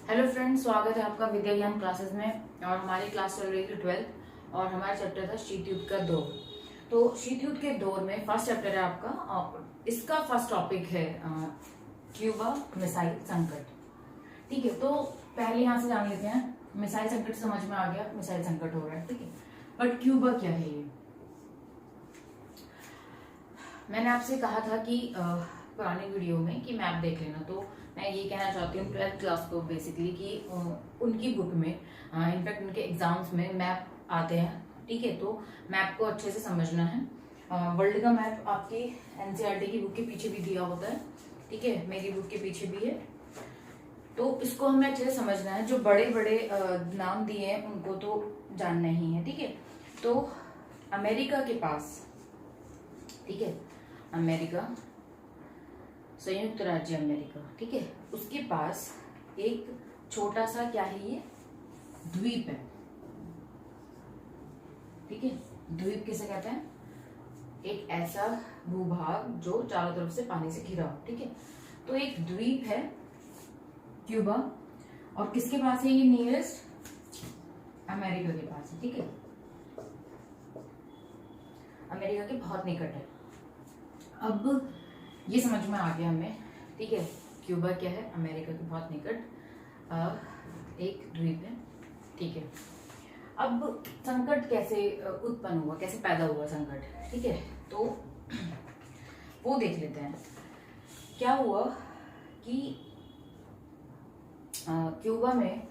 Hello friends, स्वागत है आपका विद्या ज्ञान क्लासेस में। और हमारी क्लास चल रही थी 12th और हमारा चैप्टर था शीत युद्ध का दौर। तो शीत युद्ध के दौर में फर्स्ट चैप्टर है आपका और इसका फर्स्ट टॉपिक है क्यूबा मिसाइल संकट। ठीक है, तो पहले यहाँ से जान लेते हैं। मिसाइल संकट समझ में आ गया, मिसाइल संकट हो रहा है, ठीक है। बट क्यूबा क्या है ये? मैंने आपसे कहा था कि पुरानी वीडियो में कि मैप देख लेना, तो मैं ये कहना चाहती हूँ 12th क्लास को बेसिकली कि उनकी बुक में इनफैक्ट उनके एग्जाम्स में मैप आते हैं, ठीक है। तो मैप को अच्छे से समझना है। वर्ल्ड का मैप आपकी एनसीईआरटी की बुक के पीछे भी दिया होता है, ठीक है, मेरी बुक के पीछे भी है। तो इसको हमें अच्छे से समझना है। जो बड़े बड़े नाम दिए हैं उनको तो जानना ही है, ठीक है। तो अमेरिका के पास, ठीक है, अमेरिका, संयुक्त राज्य अमेरिका, ठीक है, उसके पास एक छोटा सा क्या है, ये द्वीप है, ठीक है। द्वीप किसे कहते हैं? एक ऐसा भूभाग जो चारों तरफ से पानी से घिरा हो, ठीक है। तो एक द्वीप है क्यूबा, और किसके पास है ये? नियरेस्ट अमेरिका के पास है, ठीक है, अमेरिका के बहुत निकट है। अब ये समझ में आ गया हमें, ठीक है, क्यूबा क्या है? अमेरिका के बहुत निकट एक द्वीप है, ठीक है। अब संकट कैसे उत्पन्न हुआ, कैसे पैदा हुआ संकट, ठीक है, तो वो देख लेते हैं। क्या हुआ कि क्यूबा में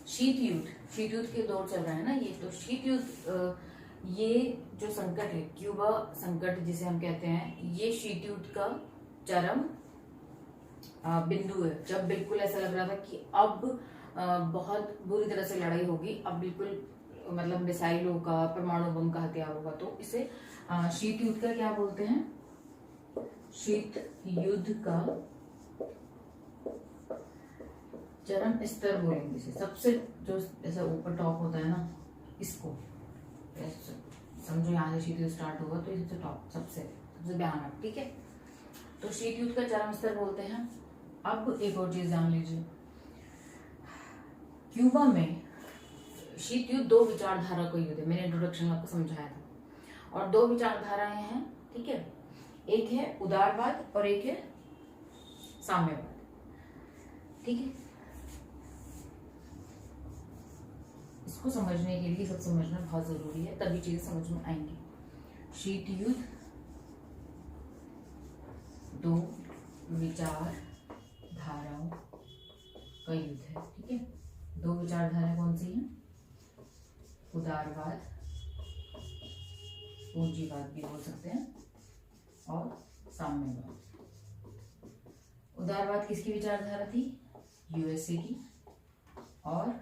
शीत युद्ध के दौर चल रहा है ना ये, तो शीत युद्ध ये जो संकट है, क्यूबा संकट जिसे हम कहते हैं, ये शीत युद्ध का चरम बिंदु है। जब बिल्कुल ऐसा लग रहा था कि अब बहुत बुरी तरह से लड़ाई होगी, अब बिल्कुल मतलब मिसाइलों का, परमाणु बम का हथियार होगा, तो इसे शीत युद्ध का क्या बोलते हैं? शीत युद्ध का चरम स्तर बोलेंगे इसे। सबसे जो ऐसा ऊपर टॉप होता है ना, इसको समझो, यहाँ से शीत युद्ध स्टार्ट होगा तो इससे टॉप, सबसे भयानक, ठीक है। तो शीत युद्ध का चरम स्तर बोलते हैं। अब एक और चीज जान लीजिए, क्यूबा में शीत युद्ध दो विचारधारा का युद्ध है। मैंने इंट्रोडक्शन में आपको समझाया था। और दो विचारधाराएं हैं, ठीक है, एक है उदारवाद और एक है साम्यवाद, ठीक है। इसको समझने के लिए सब समझना बहुत जरूरी है, तभी चीजें समझ में आएंगी। शीत युद्ध दो विचारधाराओं का युद्ध है, ठीक है। दो विचारधाराएं कौन सी हैं? उदारवाद, पूंजीवाद भी बोल सकते हैं, और साम्यवाद। उदारवाद किसकी विचारधारा थी? यूएसए की। और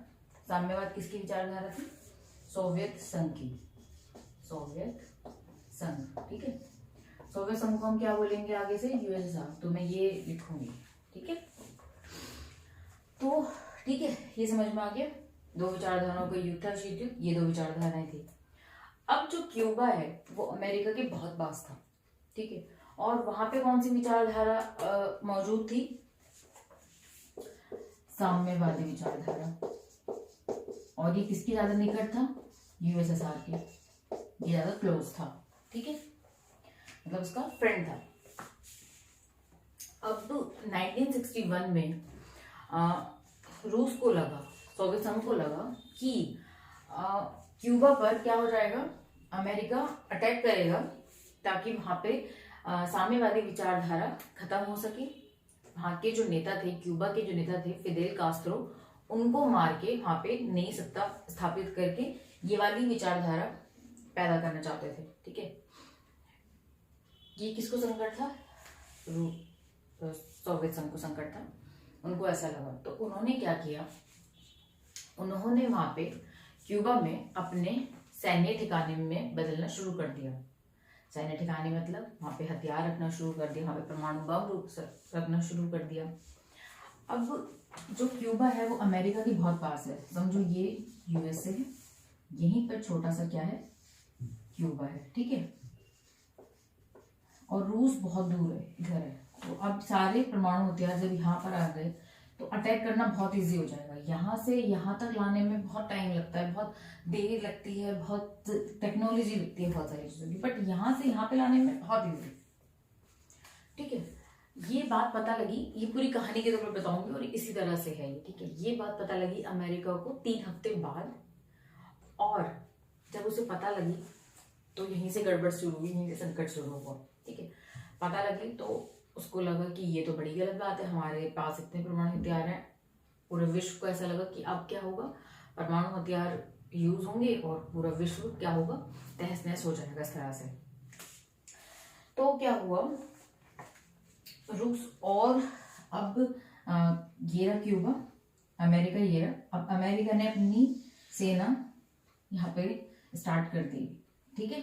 साम्यवाद किसकी विचारधारा थी? सोवियत संघ की, सोवियत संघ, ठीक है। सोवियत संघ को हम क्या बोलेंगे आगे से? यूएसएसआर। तो मैं ये लिखूंगी, ठीक है। तो ठीक है, ये समझ में आ गया। दो विचारधाराओं का युद्ध था शीत युद्ध, ये दो विचारधाराएं थी। अब जो क्यूबा है वो अमेरिका के बहुत पास था, ठीक है, और वहां पे कौन सी विचारधारा मौजूद थी? साम्यवादी विचारधारा। और ये किसकी ज्यादा निकट था? यूएसएसआर के, ये ज्यादा क्लोज था, ठीक है, मतलब उसका फ्रेंड था। अब 1961 में रूस को लगा, सोवियत संघ को लगा कि क्यूबा पर क्या हो जाएगा, अमेरिका अटैक करेगा, ताकि वहां पे साम्यवादी विचारधारा खत्म हो सके। वहां के जो नेता थे, क्यूबा के जो नेता थे, फिदेल कास्त्रो, उनको मार के वहां पे नई सत्ता स्थापित करके ये वाली विचारधारा पैदा करना चाहते थे, ठीक है। ये किसको संकट था? सोवियत संघ को संकट था। उनको ऐसा लगा, तो उन्होंने क्या किया, उन्होंने वहां पे क्यूबा में अपने सैन्य ठिकाने में बदलना शुरू कर दिया। सैन्य ठिकाने मतलब वहां पे हथियार रखना शुरू कर दिया, वहां पे परमाणु बम रखना शुरू कर दिया। अब जो क्यूबा है वो अमेरिका के बहुत पास है। समझो ये यूएसए है, यहीं पर छोटा सा क्या है, क्यूबा है, ठीक है। और रूस बहुत दूर है, इधर है, तो अब सारे परमाणु हथियार जब यहाँ पर आ गए तो अटैक करना बहुत इजी हो जाएगा। यहाँ से यहाँ तक लाने में बहुत टाइम लगता है, बहुत देर लगती है, बहुत टेक्नोलॉजी लगती है बहुत सारी चीजों की, बट यहाँ से यहाँ पे लाने में बहुत इजी। ठीक है, ये बात पता लगी, ये पूरी कहानी के तौर पर बताऊंगी और इसी तरह से है ये। ठीक है, ये बात पता लगी अमेरिका को 3 हफ्ते बाद, और जब उसे पता लगी तो यहीं से गड़बड़ शुरू हुई, यहीं से संकट शुरू हुआ। ठीक है, पता लगी तो उसको लगा कि ये तो बड़ी गलत बात है, हमारे पास इतने परमाणु हथियार हैं। पूरे विश्व को ऐसा लगा कि अब क्या होगा, परमाणु हथियार यूज होंगे और पूरा विश्व क्या होगा, तहस नहस हो जाएगा इस तरह से। तो क्या हुआ, रूस और अब ये रहा क्यूबा, अमेरिका ये रहा। अब अमेरिका ने अपनी सेना यहाँ पे स्टार्ट कर दी। ठीक है,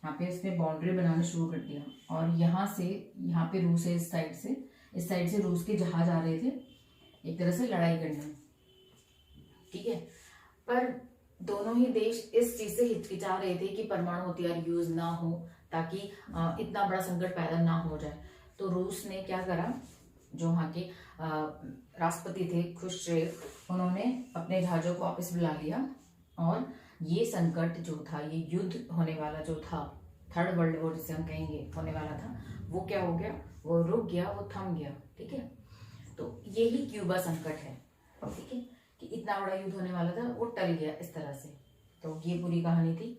यहाँ पे इसने बाउंड्री बनाना शुरू कर दिया, और यहाँ से यहाँ पे रूस है, इस साइड से रूस के जहाज आ रहे थे एक तरह से लड़ाई करने। ठीक है, पर दोनों ही देश इस चीज से हिचकिचा रहे थे कि परमाणु हथियार यूज ना हो, ताकि इतना बड़ा संकट पैदा ना हो जाए। तो रूस ने क्या करा, जो वहाँ के राष्ट्रपति थे खुश्रेव, उन्होंने अपने जहाजों को वापस बुला लिया, और ये संकट जो था, ये युद्ध होने वाला जो था, 3rd वर्ल्ड वॉर जिसे हम कहेंगे होने वाला था, वो क्या हो गया, वो रुक गया, वो थम गया। ठीक है, तो यही क्यूबा संकट है। ठीक है, कि इतना बड़ा युद्ध होने वाला था, वो टल गया इस तरह से। तो ये पूरी कहानी थी,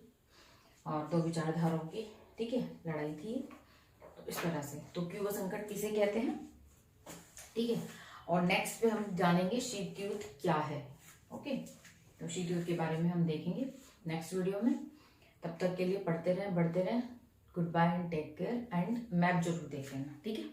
और 2 विचारधाराओं की, ठीक है, लड़ाई थी तो इस तरह से। तो क्यूबा संकट किसे कहते हैं। ठीक है, और नेक्स्ट पे हम जानेंगे शीत युद्ध क्या है। ओके, तो शीत युद्ध के बारे में हम देखेंगे नेक्स्ट वीडियो में। तब तक के लिए पढ़ते रहें, बढ़ते रहें। Goodbye and take care, and map जरूर देख लेना। ठीक है।